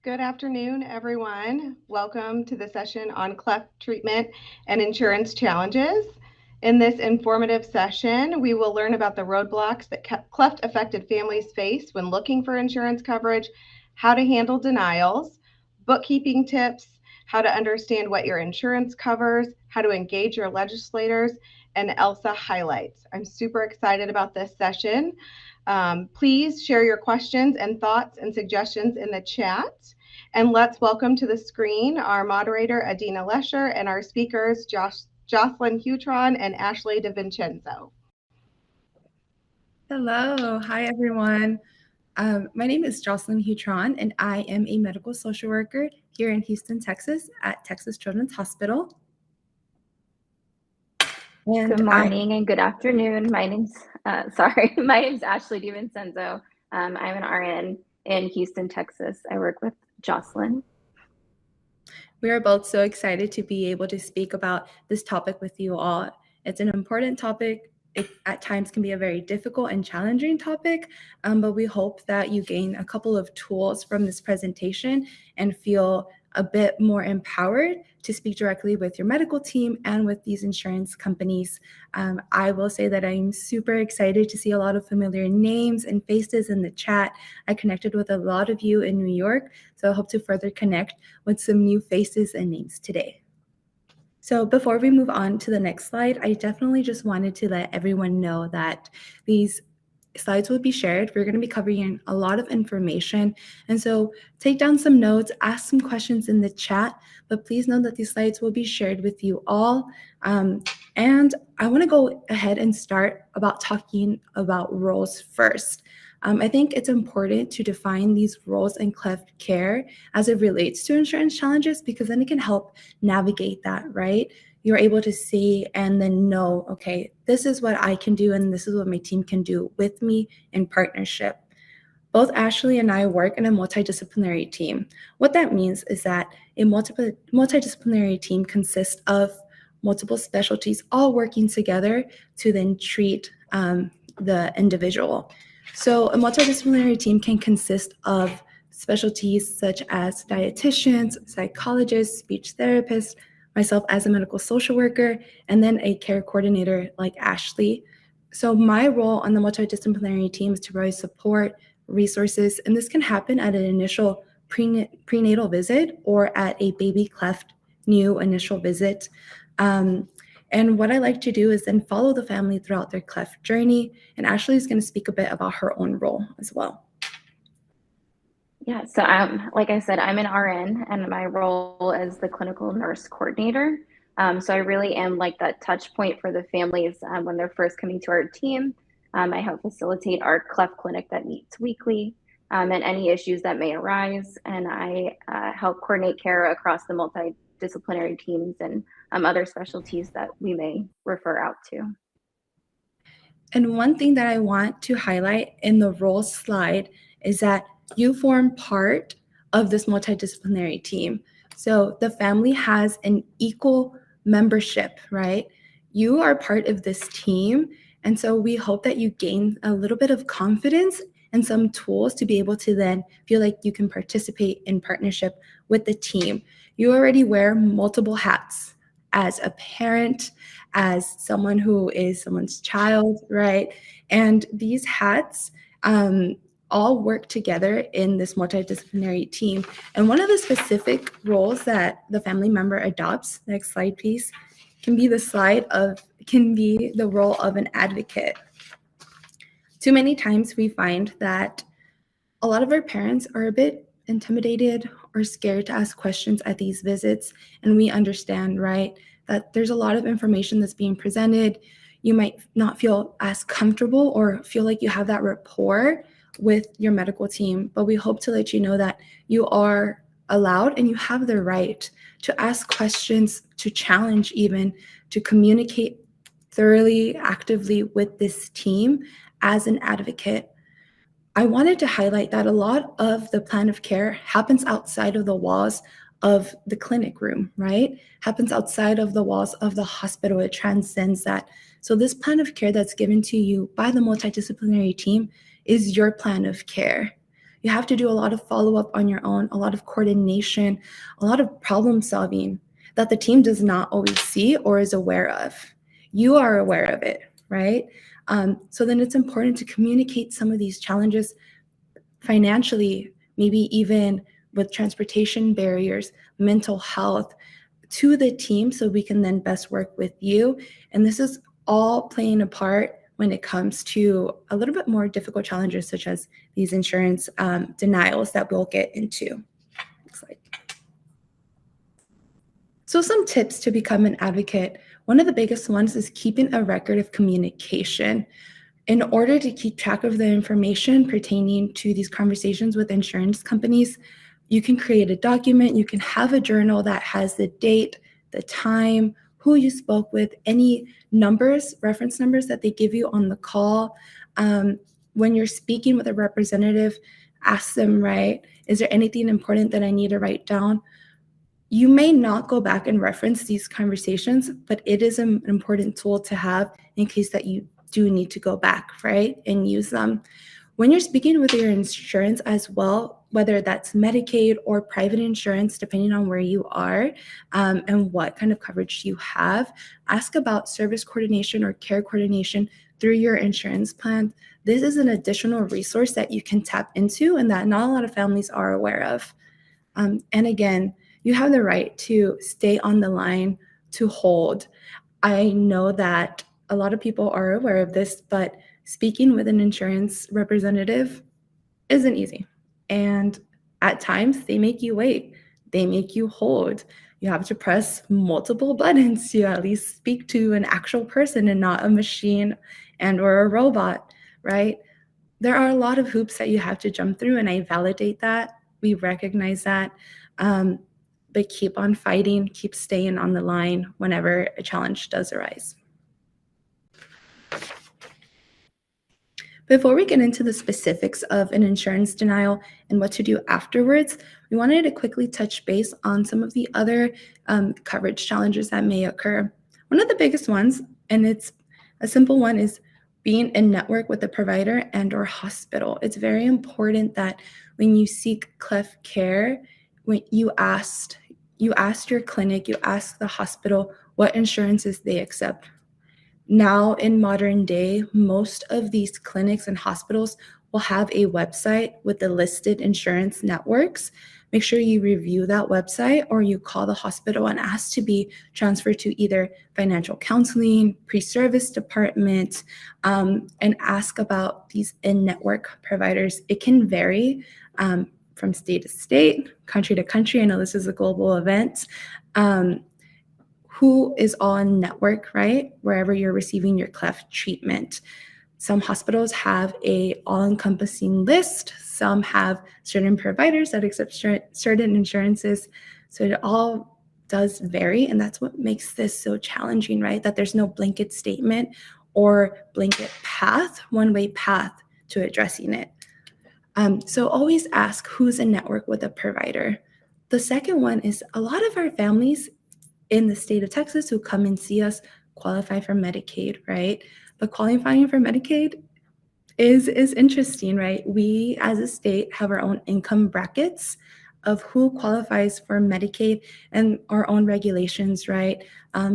Good afternoon, everyone. Welcome to the session on cleft treatment and insurance challenges. In this informative session, we will learn about the roadblocks that cleft-affected families face when looking for insurance coverage, how to handle denials, bookkeeping tips, how to understand what your insurance covers, how to engage your legislators, and ELSA highlights. I'm super excited about this session. Please share your questions and thoughts and suggestions in the chat. And let's welcome to the screen our moderator, Adina Lesher, and our speakers, Jocelyne Huitron and Ashley DeVincenzo. Hello. Hi, everyone. My name is Jocelyne Huitron, and I am a medical social worker here in Houston, Texas at Texas Children's Hospital. And good morning and good afternoon. My name's Ashley DeVincenzo. I'm an RN in Houston, Texas. I work with Jocelyne. We are both so excited to be able to speak about this topic with you all. It's an important topic. It at times can be a very difficult and challenging topic, but we hope that you gain a couple of tools from this presentation and feel a bit more empowered to speak directly with your medical team and with these insurance companies. I will say that I'm super excited to see a lot of familiar names and faces in the chat. I connected with a lot of you in New York, so I hope to further connect with some new faces and names today. So before we move on to the next slide, I definitely just wanted to let everyone know that these slides will be shared. We're going to be covering a lot of information. And so take down some notes, ask some questions in the chat, but please know that these slides will be shared with you all. And I want to go ahead and start about talking about roles first. I think it's important to define these roles in cleft care as it relates to insurance challenges, because then it can help navigate that, right? You're able to see and then know, okay, this is what I can do and this is what my team can do with me in partnership. Both Ashley and I work in a multidisciplinary team. What that means is that a multidisciplinary team consists of multiple specialties all working together to then treat the individual. So a multidisciplinary team can consist of specialties such as dietitians, psychologists, speech therapists, myself as a medical social worker, and then a care coordinator like Ashley. So my role on the multidisciplinary team is to provide support, resources, and this can happen at an initial prenatal visit or at a baby cleft new initial visit. And what I like to do is then follow the family throughout their cleft journey, and Ashley is going to speak a bit about her own role as well. Yeah, so like I said, I'm an RN, and my role is the clinical nurse coordinator. So I really am like that touch point for the families when they're first coming to our team. I help facilitate our cleft clinic that meets weekly and any issues that may arise. And I help coordinate care across the multidisciplinary teams and other specialties that we may refer out to. And one thing that I want to highlight in the role slide is that you form part of this multidisciplinary team. So the family has an equal membership, right? You are part of this team. And so we hope that you gain a little bit of confidence and some tools to be able to then feel like you can participate in partnership with the team. You already wear multiple hats as a parent, as someone who is someone's child, right? And these hats all work together in this multidisciplinary team. And one of the specific roles that the family member adopts, next slide please, can be the role of an advocate. Too many times we find that a lot of our parents are a bit intimidated or scared to ask questions at these visits. And we understand, right, that there's a lot of information that's being presented. You might not feel as comfortable or feel like you have that rapport with your medical team, but we hope to let you know that you are allowed and you have the right to ask questions, to challenge even, to communicate thoroughly, actively with this team as an advocate. I wanted to highlight that a lot of the plan of care happens outside of the walls of the clinic room, right? Happens outside of the walls of the hospital. It transcends that. So this plan of care that's given to you by the multidisciplinary team is your plan of care. You have to do a lot of follow-up on your own, a lot of coordination, a lot of problem solving that the team does not always see or is aware of. You are aware of it, right? So then it's important to communicate some of these challenges financially, maybe even with transportation barriers, mental health, to the team so we can then best work with you. And this is all playing a part when it comes to a little bit more difficult challenges such as these insurance denials that we'll get into. Next slide. So some tips to become an advocate. One of the biggest ones is keeping a record of communication. In order to keep track of the information pertaining to these conversations with insurance companies, you can create a document, you can have a journal that has the date, the time, who you spoke with, any numbers, reference numbers that they give you on the call. When you're speaking with a representative, ask them, right, is there anything important that I need to write down? You may not go back and reference these conversations, but it is an important tool to have in case that you do need to go back, right, and use them. When you're speaking with your insurance as well, whether that's Medicaid or private insurance, depending on where you are and what kind of coverage you have, ask about service coordination or care coordination through your insurance plan. This is an additional resource that you can tap into and that not a lot of families are aware of. And again, you have the right to stay on the line, to hold. I know that a lot of people are aware of this, but speaking with an insurance representative isn't easy. And at times they make you wait, they make you hold. You have to press multiple buttons to at least speak to an actual person and not a machine and or a robot, right? There are a lot of hoops that you have to jump through, and I validate that. We recognize that. But keep on fighting, keep staying on the line whenever a challenge does arise. Before we get into the specifics of an insurance denial and what to do afterwards, we wanted to quickly touch base on some of the other coverage challenges that may occur. One of the biggest ones, and it's a simple one, is being in network with a provider and or hospital. It's very important that when you seek cleft care, when you asked your clinic, you ask the hospital what insurances they accept. Now in modern day, most of these clinics and hospitals will have a website with the listed insurance networks. Make sure you review that website or you call the hospital and ask to be transferred to either financial counseling, pre-service department, and ask about these in-network providers. It can vary from state to state, country to country. I know this is a global event. Who is on network, right? Wherever you're receiving your cleft treatment. Some hospitals have a all-encompassing list. Some have certain providers that accept certain insurances. So it all does vary, and that's what makes this so challenging, right? That there's no blanket statement or blanket path, one-way path to addressing it. So always ask who's in network with a provider. The second one is a lot of our families in the state of Texas who come and see us qualify for Medicaid, right? But qualifying for Medicaid is interesting, right? We as a state have our own income brackets of who qualifies for Medicaid and our own regulations, right?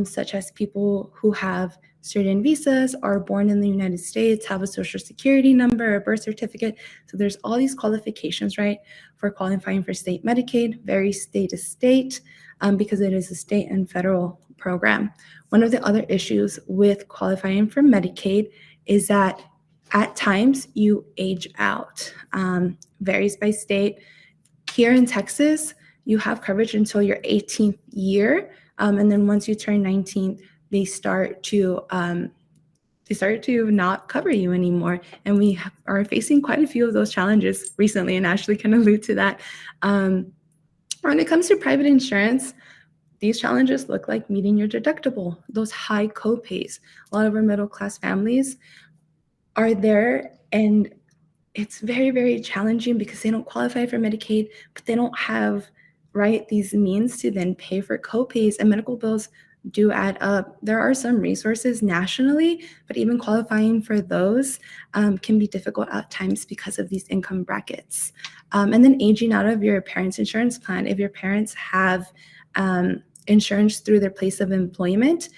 Such as people who have certain visas, are born in the United States, have a social security number, a birth certificate. So there's all these qualifications, right, for qualifying for state Medicaid, vary state to state, because it is a state and federal program. One of the other issues with qualifying for Medicaid is that at times you age out. Varies by state. Here in Texas, you have coverage until your 18th year, and then once you turn 19, they start to not cover you anymore. And we are facing quite a few of those challenges recently, and Ashley can allude to that. When it comes to private insurance, these challenges look like meeting your deductible, those high copays. A lot of our middle-class families are there, and it's very, very challenging because they don't qualify for Medicaid, but they don't have, right, these means to then pay for copays, and medical bills do add up. There are some resources nationally, but even qualifying for those can be difficult at times because of these income brackets. And then aging out of your parents' insurance plan. If your parents have insurance through their place of employment,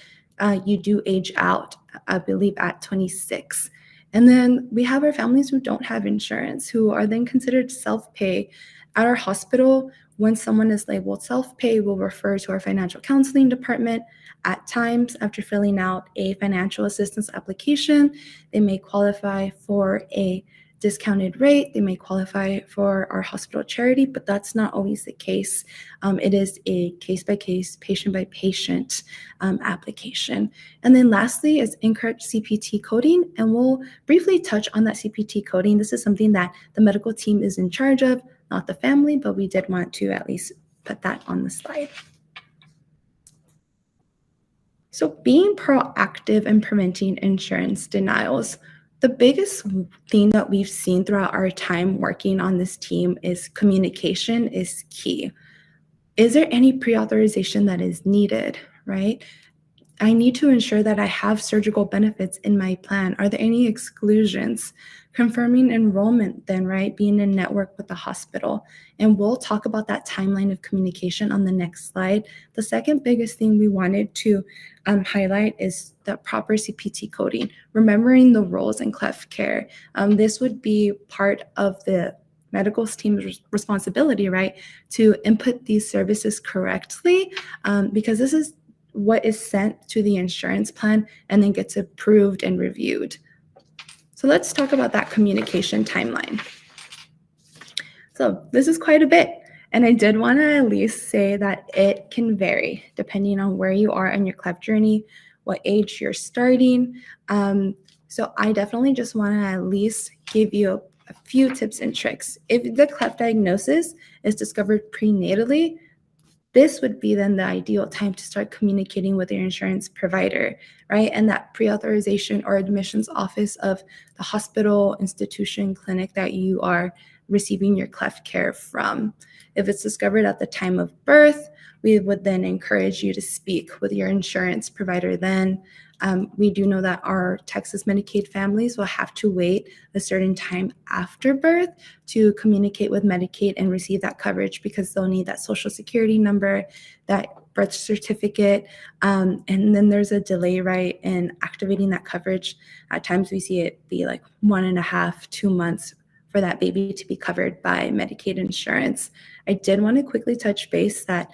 you do age out, I believe, at 26. And then we have our families who don't have insurance, who are then considered self-pay. At our hospital, when someone is labeled self-pay, we'll refer to our financial counseling department. At times, after filling out a financial assistance application, they may qualify for a discounted rate. They may qualify for our hospital charity, but that's not always the case. It is a case-by-case, patient-by-patient application. And then lastly is incorrect CPT coding, and we'll briefly touch on that CPT coding. This is something that the medical team is in charge of, not the family, but we did want to at least put that on the slide. So being proactive in preventing insurance denials. The biggest thing that we've seen throughout our time working on this team is communication is key. Is there any pre-authorization that is needed, right? I need to ensure that I have surgical benefits in my plan. Are there any exclusions? Confirming enrollment then, right? Being in network with the hospital. And we'll talk about that timeline of communication on the next slide. The second biggest thing we wanted to highlight is the proper CPT coding, remembering the roles in cleft care. This would be part of the medical team's responsibility, right? To input these services correctly, because this is what is sent to the insurance plan and then gets approved and reviewed. So let's talk about that communication timeline. So this is quite a bit. And I did want to at least say that it can vary depending on where you are in your cleft journey, what age you're starting. So I definitely just want to at least give you a few tips and tricks. If the cleft diagnosis is discovered prenatally, this would be then the ideal time to start communicating with your insurance provider, right? And that pre-authorization or admissions office of the hospital, institution, clinic that you are receiving your cleft care from. If it's discovered at the time of birth, we would then encourage you to speak with your insurance provider then. We do know that our Texas Medicaid families will have to wait a certain time after birth to communicate with Medicaid and receive that coverage because they'll need that social security number, that birth certificate, and then there's a delay, right, in activating that coverage. At times we see it be like 1.5, 2 months for that baby to be covered by Medicaid insurance. I did want to quickly touch base that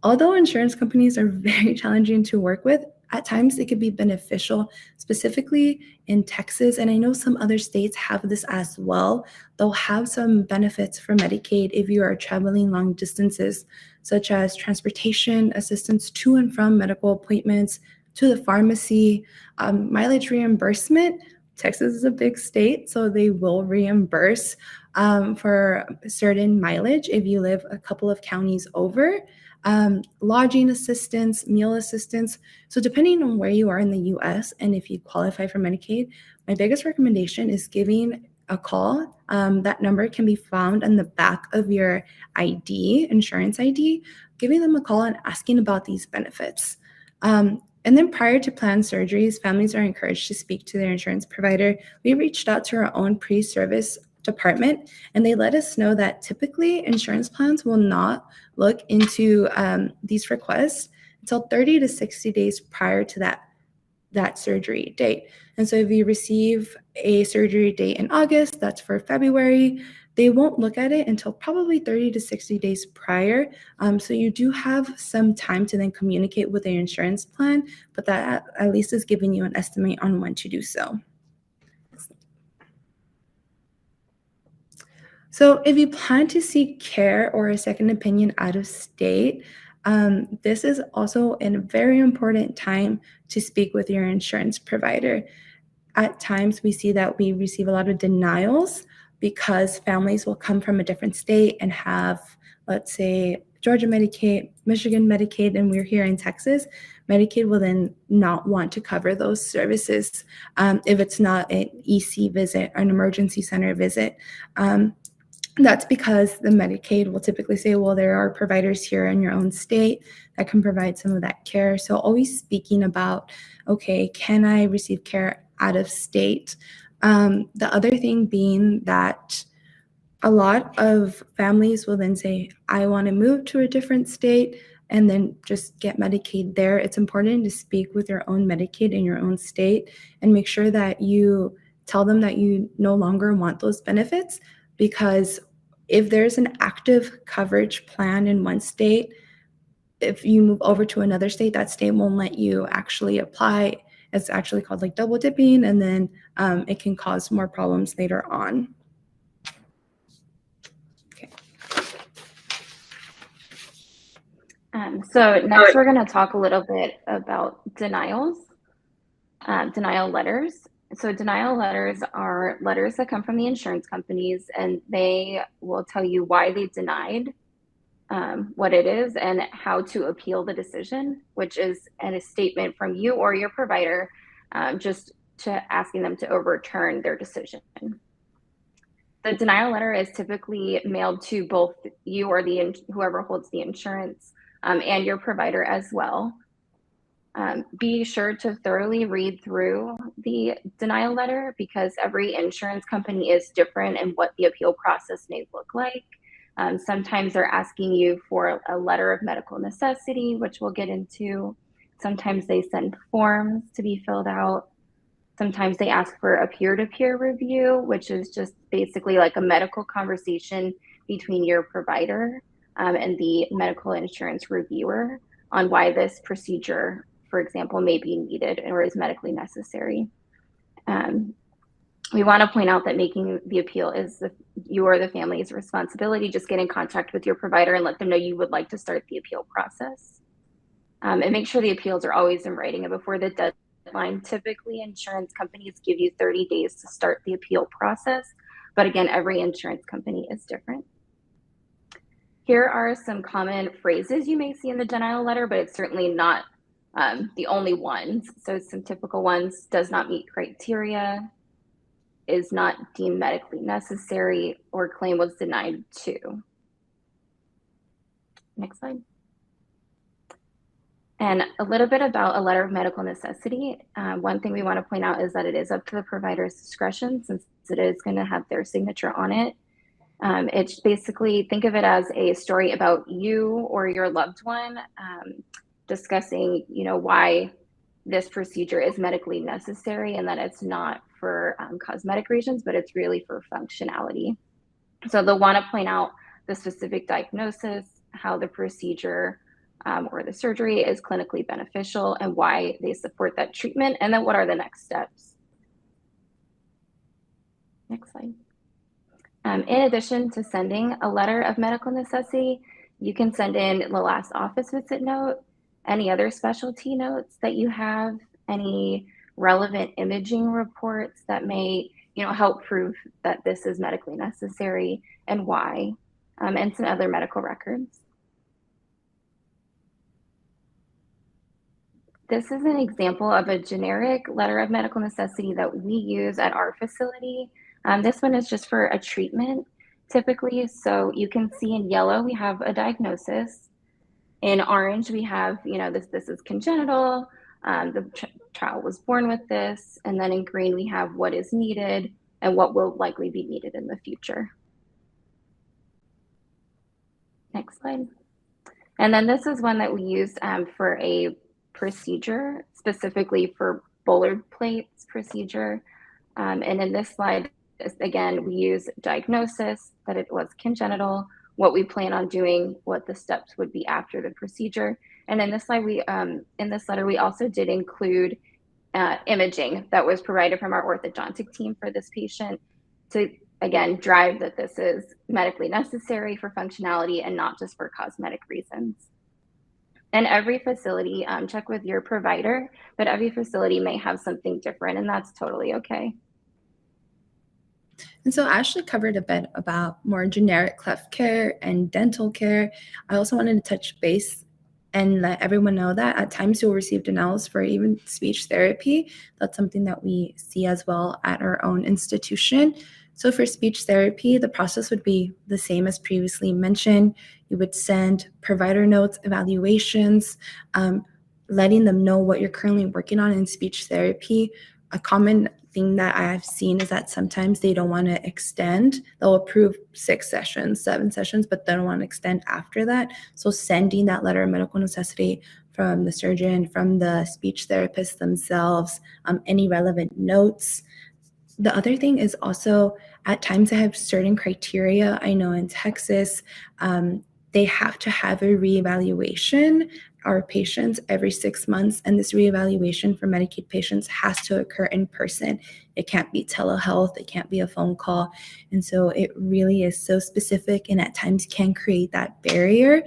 although insurance companies are very challenging to work with, at times it could be beneficial, specifically in Texas, and I know some other states have this as well. They'll have some benefits for Medicaid if you are traveling long distances, such as transportation assistance to and from medical appointments, to the pharmacy, mileage reimbursement. Texas is a big state, so they will reimburse for certain mileage if you live a couple of counties over. Lodging assistance, meal assistance. So depending on where you are in the US and if you qualify for Medicaid, my biggest recommendation is giving a call. That number can be found on the back of your ID, insurance ID, giving them a call and asking about these benefits. And then prior to planned surgeries, families are encouraged to speak to their insurance provider. We reached out to our own pre-service department, and they let us know that typically insurance plans will not look into these requests until 30 to 60 days prior to that surgery date. And so if you receive a surgery date in August, that's for February, they won't look at it until probably 30 to 60 days prior. So you do have some time to then communicate with the insurance plan, but that at least is giving you an estimate on when to do so. So if you plan to seek care or a second opinion out of state, this is also a very important time to speak with your insurance provider. At times, we see that we receive a lot of denials because families will come from a different state and have, let's say, Georgia Medicaid, Michigan Medicaid, and we're here in Texas. Medicaid will then not want to cover those services if it's not an EC visit or an emergency center visit. That's because the Medicaid will typically say, well, there are providers here in your own state that can provide some of that care. So always speaking about, okay, can I receive care out of state? The other thing being that a lot of families will then say, I want to move to a different state and then just get Medicaid there. It's important to speak with your own Medicaid in your own state and make sure that you tell them that you no longer want those benefits, because if there's an active coverage plan in one state, if you move over to another state, that state won't let you actually apply. It's actually called like double dipping, and then it can cause more problems later on. So next we're going to talk a little bit about denials, denial letters. So denial letters are letters that come from the insurance companies, and they will tell you why they denied what it is and how to appeal the decision, which is a statement from you or your provider just to asking them to overturn their decision. The denial letter is typically mailed to both you or whoever holds the insurance and your provider as well. Be sure to thoroughly read through the denial letter, because every insurance company is different in what the appeal process may look like. Sometimes they're asking you for a letter of medical necessity, which we'll get into. Sometimes they send forms to be filled out. Sometimes they ask for a peer-to-peer review, which is just basically like a medical conversation between your provider and the medical insurance reviewer on why this procedure, for example, may be needed or is medically necessary. We want to point out that making the appeal is you or the family's responsibility. Just get in contact with your provider and let them know you would like to start the appeal process. And make sure the appeals are always in writing and before the deadline. Typically, insurance companies give you 30 days to start the appeal process. But again, every insurance company is different. Here are some common phrases you may see in the denial letter, but it's certainly not the only ones. So some typical ones: does not meet criteria, is not deemed medically necessary, or claim was denied to. Next slide. And a little bit about a letter of medical necessity. One thing we want to point out is that it is up to the provider's discretion, since it is going to have their signature on it. It's basically, think of it as a story about you or your loved one discussing, why this procedure is medically necessary and that it's not for cosmetic reasons, but it's really for functionality. So they'll want to point out the specific diagnosis, how the procedure or the surgery is clinically beneficial and why they support that treatment, and then what are the next steps. Next slide. In addition to sending a letter of medical necessity, you can send in the last office visit note, any other specialty notes that you have, any relevant imaging reports that may help prove that this is medically necessary and why, and some other medical records. This is an example of a generic letter of medical necessity that we use at our facility. This one is just for a treatment typically. So you can see in yellow, we have a diagnosis. In orange, we have, this is congenital. The child was born with this. And then in green, we have what is needed and what will likely be needed in the future. Next slide. And then this is one that we use for a procedure, specifically for Bullard plates procedure. And in this slide, again, we use diagnosis, that it was congenital, what we plan on doing, what the steps would be after the procedure. And in this slide, in this letter, we also did include imaging that was provided from our orthodontic team for this patient to, again, drive that this is medically necessary for functionality and not just for cosmetic reasons. And every facility, check with your provider, but every facility may have something different, and that's totally okay. And so Ashley covered a bit about more generic cleft care and dental care. I also wanted to touch base and let everyone know that at times you'll receive denials for even speech therapy. That's something that we see as well at our own institution. So for speech therapy, the process would be the same as previously mentioned. You would send provider notes, evaluations, letting them know what you're currently working on in speech therapy. A common thing that I've seen is that sometimes they don't want to extend. They'll approve 6 sessions, 7 sessions, but they don't want to extend after that. So sending that letter of medical necessity from the surgeon, from the speech therapist themselves, any relevant notes. The other thing is also at times I have certain criteria. I know in Texas, they have to have a reevaluation, our patients, every 6 months. And this reevaluation for Medicaid patients has to occur in person. It can't be telehealth. It can't be a phone call. And so it really is so specific and at times can create that barrier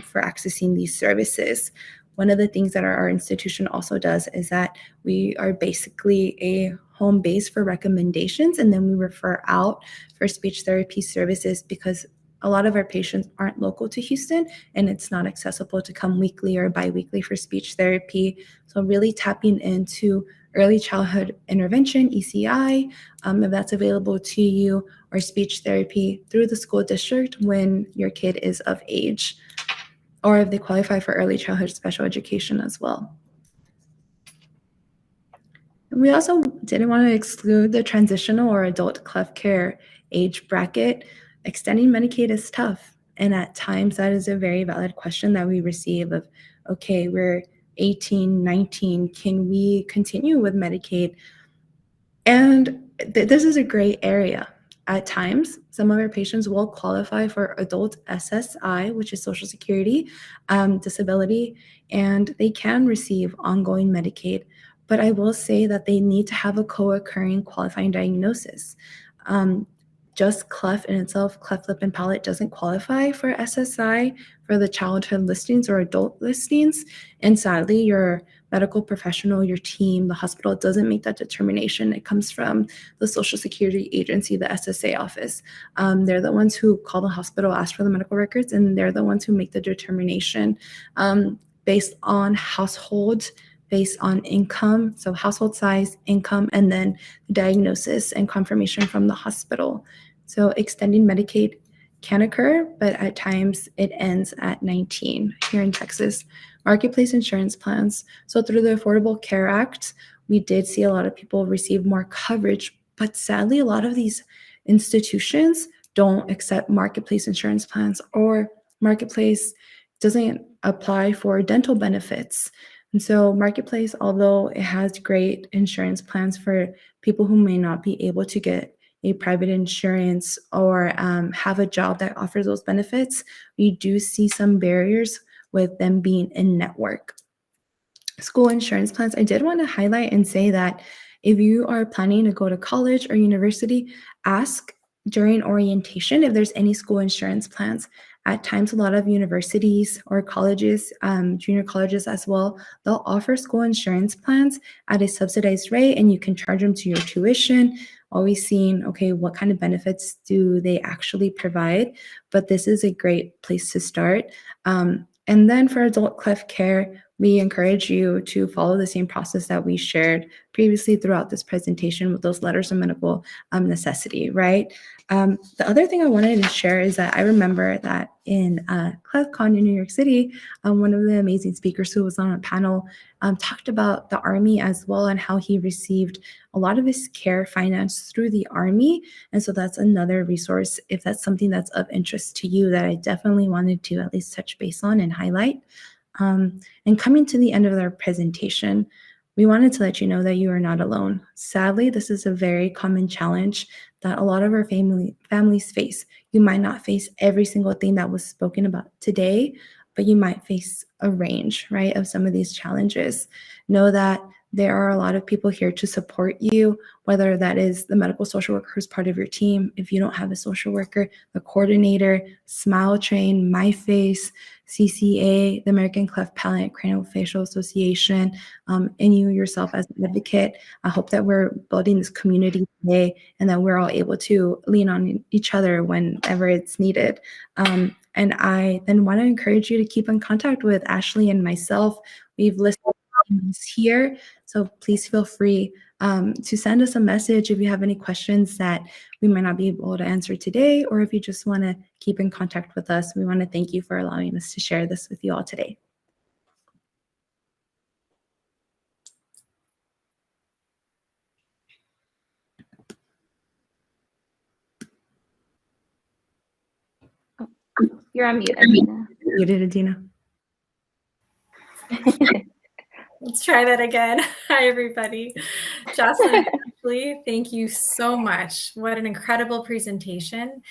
for accessing these services. One of the things that our institution also does is that we are basically a home base for recommendations, and then we refer out for speech therapy services because a lot of our patients aren't local to Houston and it's not accessible to come weekly or biweekly for speech therapy. So really tapping into early childhood intervention, ECI, if that's available to you, or speech therapy through the school district when your kid is of age, or if they qualify for early childhood special education as well. We also didn't want to exclude the transitional or adult cleft care age bracket. Extending Medicaid is tough. And at times that is a very valid question that we receive of, okay, we're 18, 19, can we continue with Medicaid? And this is a gray area. At times, some of our patients will qualify for adult SSI, which is Social Security disability, and they can receive ongoing Medicaid. But I will say that they need to have a co-occurring qualifying diagnosis. Just cleft in itself, cleft lip and palate, doesn't qualify for SSI for the childhood listings or adult listings. And sadly, your medical professional, your team, the hospital doesn't make that determination. It comes from the Social Security agency, the SSA office. They're the ones who call the hospital, ask for the medical records, and they're the ones who make the determination based on household, based on income, so household size, income, and then the diagnosis and confirmation from the hospital. So extending Medicaid can occur, but at times it ends at 19 here in Texas. Marketplace insurance plans. So through the Affordable Care Act, we did see a lot of people receive more coverage, but sadly, a lot of these institutions don't accept marketplace insurance plans, or marketplace doesn't apply for dental benefits. And so Marketplace, although it has great insurance plans for people who may not be able to get a private insurance or have a job that offers those benefits, we do see some barriers with them being in network. School insurance plans, I did want to highlight and say that if you are planning to go to college or university, ask during orientation if there's any school insurance plans. At times, a lot of universities or colleges, junior colleges as well, they'll offer school insurance plans at a subsidized rate, and you can charge them to your tuition. Always seeing, okay, what kind of benefits do they actually provide? But this is a great place to start. And then for adult cleft care, we encourage you to follow the same process that we shared previously throughout this presentation with those letters of medical necessity, right? The other thing I wanted to share is that I remember that in ClefCon in New York City, one of the amazing speakers who was on a panel talked about the Army as well and how he received a lot of his care financed through the Army. And so that's another resource if that's something that's of interest to you that I definitely wanted to at least touch base on and highlight. And coming to the end of our presentation, we wanted to let you know that you are not alone. Sadly, this is a very common challenge that a lot of our families face. You might not face every single thing that was spoken about today, but you might face a range, right, of some of these challenges. Know that there are a lot of people here to support you, whether that is the medical social worker who's part of your team. If you don't have a social worker, the coordinator, Smile Train, MyFace, CCA, the American Cleft Palate Craniofacial Association, and you yourself as an advocate. I hope that we're building this community today and that we're all able to lean on each other whenever it's needed. And I then want to encourage you to keep in contact with Ashley and myself. We've listed here, so please feel free to send us a message if you have any questions that we might not be able to answer today, or if you just want to keep in contact with us. We want to thank you for allowing us to share this with you all today. You're on mute, Adina. Muted, Adina. Let's try that again. Hi, everybody. Jocelyne, thank you so much. What an incredible presentation.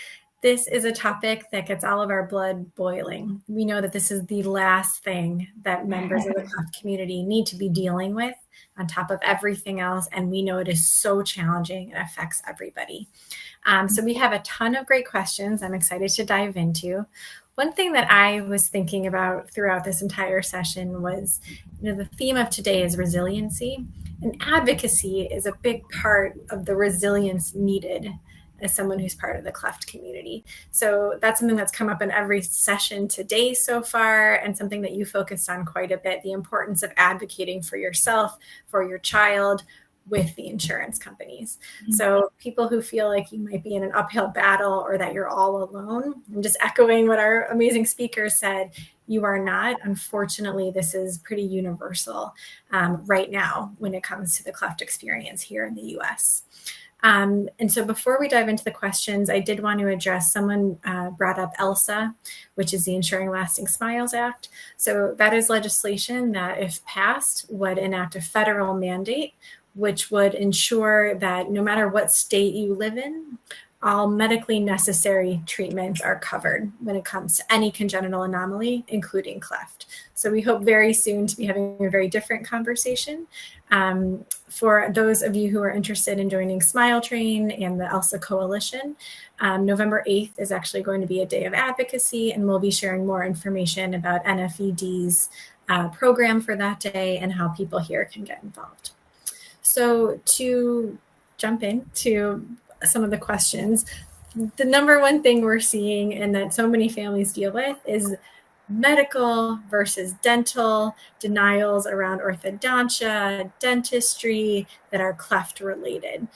This is a topic that gets all of our blood boiling. We know that this is the last thing that members of the Cleft community need to be dealing with on top of everything else. And we know it is so challenging. It affects everybody. So we have a ton of great questions I'm excited to dive into. One thing that I was thinking about throughout this entire session was, the theme of today is resiliency, and advocacy is a big part of the resilience needed as someone who's part of the Cleft community. So that's something that's come up in every session today so far, and something that you focused on quite a bit, the importance of advocating for yourself, for your child, with the insurance companies. Mm-hmm. So people who feel like you might be in an uphill battle or that you're all alone, I'm just echoing what our amazing speaker said, you are not. Unfortunately, this is pretty universal right now when it comes to the Cleft experience here in the US. And so before we dive into the questions, I did want to address, someone brought up ELSA, which is the Ensuring Lasting Smiles Act. So that is legislation that, if passed, would enact a federal mandate which would ensure that no matter what state you live in, all medically necessary treatments are covered when it comes to any congenital anomaly, including cleft. So we hope very soon to be having a very different conversation. For those of you who are interested in joining Smile Train and the ELSA Coalition, November 8th is actually going to be a day of advocacy, and we'll be sharing more information about NFED's program for that day and how people here can get involved. So to jump into some of the questions, the number one thing we're seeing and that so many families deal with is medical versus dental denials around orthodontia, dentistry that are cleft related.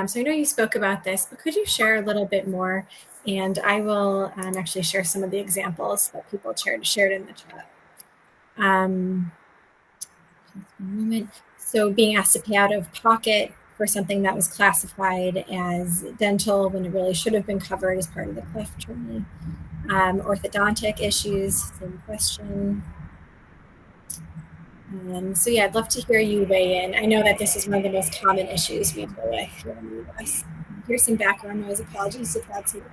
So I know you spoke about this, but could you share a little bit more? And I will actually share some of the examples that people shared in the chat. Just a moment. So being asked to pay out of pocket for something that was classified as dental when it really should have been covered as part of the cleft training. Orthodontic issues, same question. So yeah, I'd love to hear you weigh in. I know that this is one of the most common issues we deal with here in the US. Here's some background noise. Apologies if that's here.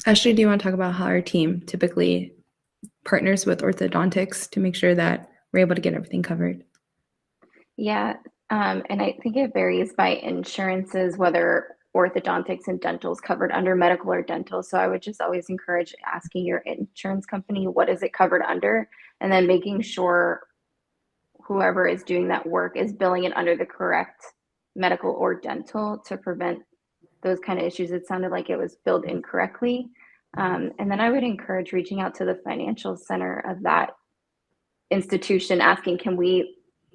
Ashley, do you want to talk about how our team typically partners with orthodontics to make sure that we're able to get everything covered? Yeah, and I think it varies by insurances, whether orthodontics and dental is covered under medical or dental. So I would just always encourage asking your insurance company, what is it covered under? And then making sure whoever is doing that work is billing it under the correct medical or dental to prevent those kind of issues. It sounded like it was billed incorrectly. And then I would encourage reaching out to the financial center of that institution, asking,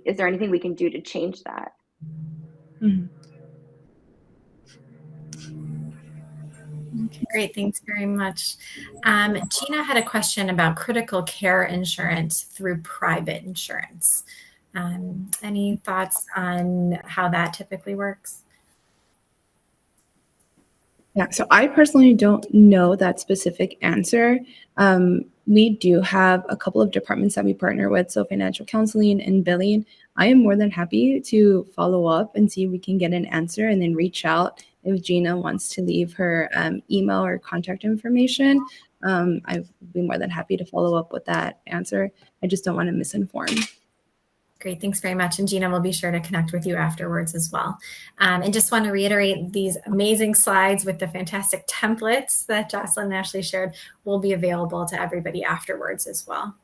is there anything we can do to change that? Mm-hmm. Okay, great, thanks very much. Gina had a question about critical care insurance through private insurance. Any thoughts on how that typically works? Yeah, so I personally don't know that specific answer. We do have a couple of departments that we partner with, so financial counseling and billing. I am more than happy to follow up and see if we can get an answer and then reach out if Gina wants to leave her email or contact information. I'd be more than happy to follow up with that answer. I just don't want to misinform. Great, thanks very much. And Gina will be sure to connect with you afterwards as well. And just want to reiterate, these amazing slides with the fantastic templates that Jocelyne and Ashley shared will be available to everybody afterwards as well.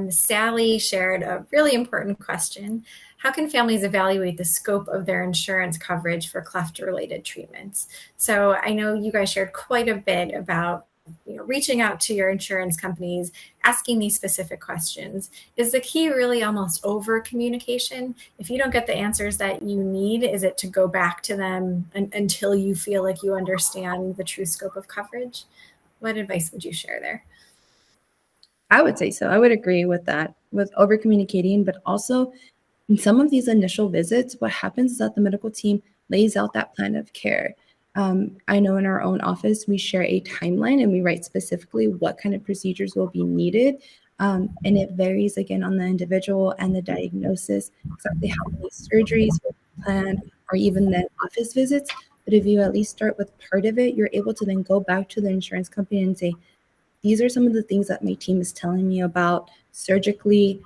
Sally shared a really important question. How can families evaluate the scope of their insurance coverage for cleft-related treatments? So I know you guys shared quite a bit about reaching out to your insurance companies, asking these specific questions. Is the key really almost over communication? If you don't get the answers that you need, is it to go back to them until you feel like you understand the true scope of coverage? What advice would you share there? I would say so. I would agree with that, with over communicating, but also in some of these initial visits, what happens is that the medical team lays out that plan of care. I know in our own office, we share a timeline and we write specifically what kind of procedures will be needed. And it varies again on the individual and the diagnosis, exactly how many surgeries will be planned or even the office visits. But if you at least start with part of it, you're able to then go back to the insurance company and say, these are some of the things that my team is telling me about surgically.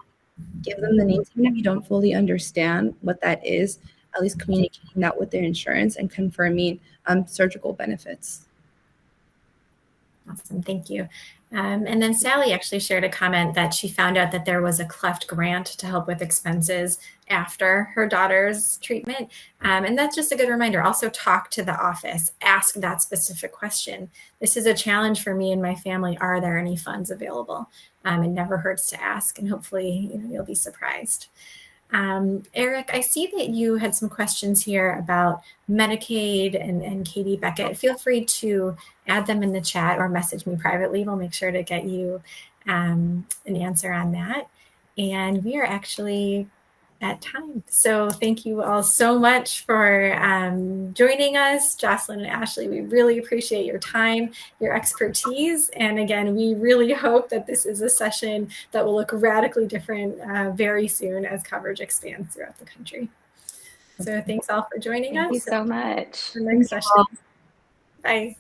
Give them the names, even if you don't fully understand what that is, at least communicating that with their insurance and confirming surgical benefits. Awesome, thank you. And then Sally actually shared a comment that she found out that there was a Cleft grant to help with expenses after her daughter's treatment. And that's just a good reminder. Also talk to the office, ask that specific question. This is a challenge for me and my family. Are there any funds available? It never hurts to ask, and hopefully you'll be surprised. Eric, I see that you had some questions here about Medicaid and Katie Beckett. Feel free to add them in the chat or message me privately. We'll make sure to get you an answer on that. And we are actually at time. So thank you all so much for joining us. Jocelyne and Ashley, we really appreciate your time, your expertise. And again, we really hope that this is a session that will look radically different very soon as coverage expands throughout the country. So thanks all for joining us. Thank you so much. The next session. Bye.